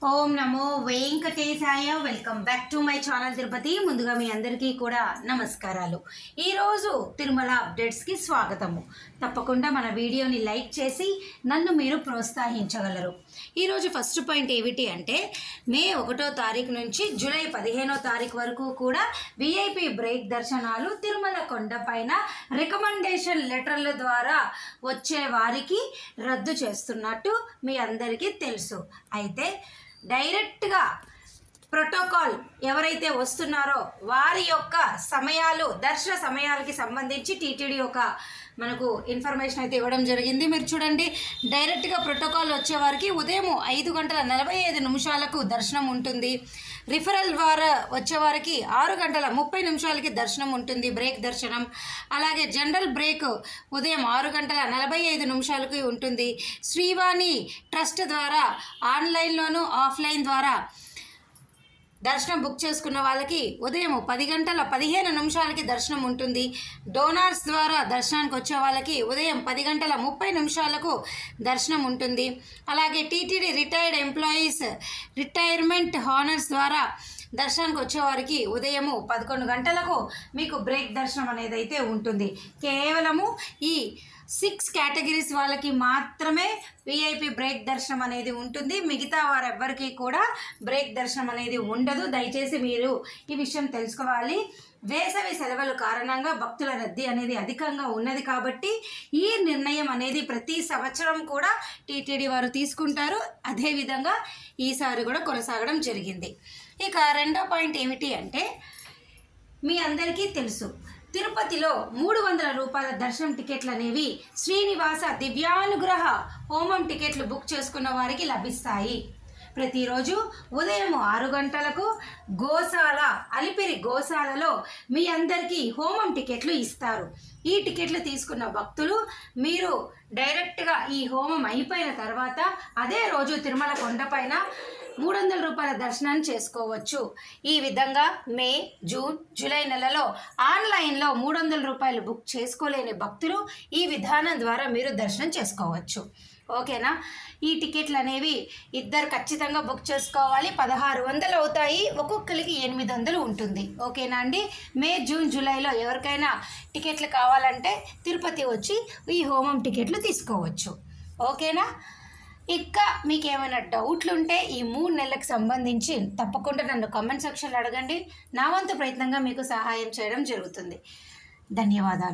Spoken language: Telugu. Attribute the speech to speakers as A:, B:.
A: Om Namo Venkatesaya. Welcome back to my channel Tirupati. ముందుగా మీ అందరికీ కూడా నమస్కారాలు. ఈరోజు తిరుమల అప్డేట్స్కి స్వాగతము. తప్పకుండా మన వీడియోని లైక్ చేసి నన్ను మీరు ప్రోత్సహించగలరు. ఈరోజు ఫస్ట్ పాయింట్ ఏమిటి అంటే మే 1వ తారీఖు నుంచి జూలై 15వ తారీఖు వరకు కూడా విఐపి బ్రేక్ దర్శనాలు తిరుమల కొండపైన రికమెండేషన్ లెటర్ల ద్వారా వచ్చే వారికి రద్దు చేస్తున్నట్టు మీ అందరికీ తెలుసు. అయితే డైరెక్ట్గా ప్రోటోకాల్ ఎవరైతే వస్తున్నారో వారి యొక్క సమయాలు దర్శన సమయాలకి సంబంధించి టీటీడీ యొక్క మనకు ఇన్ఫర్మేషన్ అయితే ఇవ్వడం జరిగింది. మీరు చూడండి, డైరెక్ట్గా ప్రోటోకాల్ వచ్చేవారికి ఉదయం 5:45 దర్శనం ఉంటుంది. రిఫరల్ ద్వారా వచ్చేవారికి 6:30 దర్శనం ఉంటుంది, బ్రేక్ దర్శనం. అలాగే జనరల్ బ్రేక్ ఉదయం 6:45 ఉంటుంది. శ్రీవాణి ట్రస్ట్ ద్వారా ఆన్లైన్లోను ఆఫ్లైన్ ద్వారా దర్శనం బుక్ చేసుకున్న వాళ్ళకి ఉదయం 10:15 దర్శనం ఉంటుంది. డోనార్స్ ద్వారా దర్శనానికి వచ్చే వాళ్ళకి ఉదయం 10:30 దర్శనం ఉంటుంది. అలాగే TTD retired employees retirement honours ద్వారా దర్శనానికి వచ్చేవారికి ఉదయం 11 గంటలకు మీకు బ్రేక్ దర్శనం అనేది అయితే ఉంటుంది. కేవలము ఈ 6 కేటగిరీస్ వాళ్ళకి మాత్రమే విఐపి బ్రేక్ దర్శనం అనేది ఉంటుంది. మిగతా వారెవ్వరికీ కూడా బ్రేక్ దర్శనం అనేది ఉండదు. దయచేసి మీరు ఈ విషయం తెలుసుకోవాలి. వేసవి సెలవుల కారణంగా భక్తుల రద్దీ అనేది అధికంగా ఉన్నది కాబట్టి ఈ నిర్ణయం అనేది ప్రతి సంవత్సరం కూడా టీటీడీ వారు తీసుకుంటారు. అదేవిధంగా ఈసారి కూడా కొనసాగడం జరిగింది. ఇక రెండో పాయింట్ ఏమిటి అంటే మీ అందరికీ తెలుసు, తిరుపతిలో 300 రూపాయల దర్శనం టికెట్లు అనేవి శ్రీనివాస దివ్యానుగ్రహ హోమం టికెట్లు బుక్ చేసుకున్న వారికి లభిస్తాయి. ప్రతిరోజు ఉదయం 6 గంటలకు గోశాల అలిపిరి గోశాలలో మీ అందరికీ హోమం టికెట్లు ఇస్తారు. ఈ టికెట్లు తీసుకున్న భక్తులు మీరు డైరెక్ట్గా ఈ హోమం అయిపోయిన తర్వాత అదే రోజు తిరుమల కొండపైన 300 రూపాయల దర్శనాన్ని చేసుకోవచ్చు. ఈ విధంగా మే, జూన్, జూలై నెలలో ఆన్లైన్లో 300 రూపాయలు బుక్ చేసుకోలేని భక్తులు ఈ విధానం ద్వారా మీరు దర్శనం చేసుకోవచ్చు. ఓకేనా? ఈ టికెట్లు అనేవి ఇద్దరు ఖచ్చితంగా బుక్ చేసుకోవాలి. 1600 అవుతాయి, ఒక్కొక్కరికి 800 ఉంటుంది. ఓకేనా అండి? మే, జూన్, జూలైలో ఎవరికైనా టికెట్లు కావాలంటే తిరుపతి వచ్చి ఈ హోమం టికెట్లు తీసుకోవచ్చు. ఓకేనా? ఇక మీకు ఏమైనా డౌట్లు ఉంటే ఈ 3 నెలలకు సంబంధించి తప్పకుండా నన్ను కామెంట్ సెక్షన్లో అడగండి. నా వంతు ప్రయత్నంగా మీకు సహాయం చేయడం జరుగుతుంది. ధన్యవాదాలు.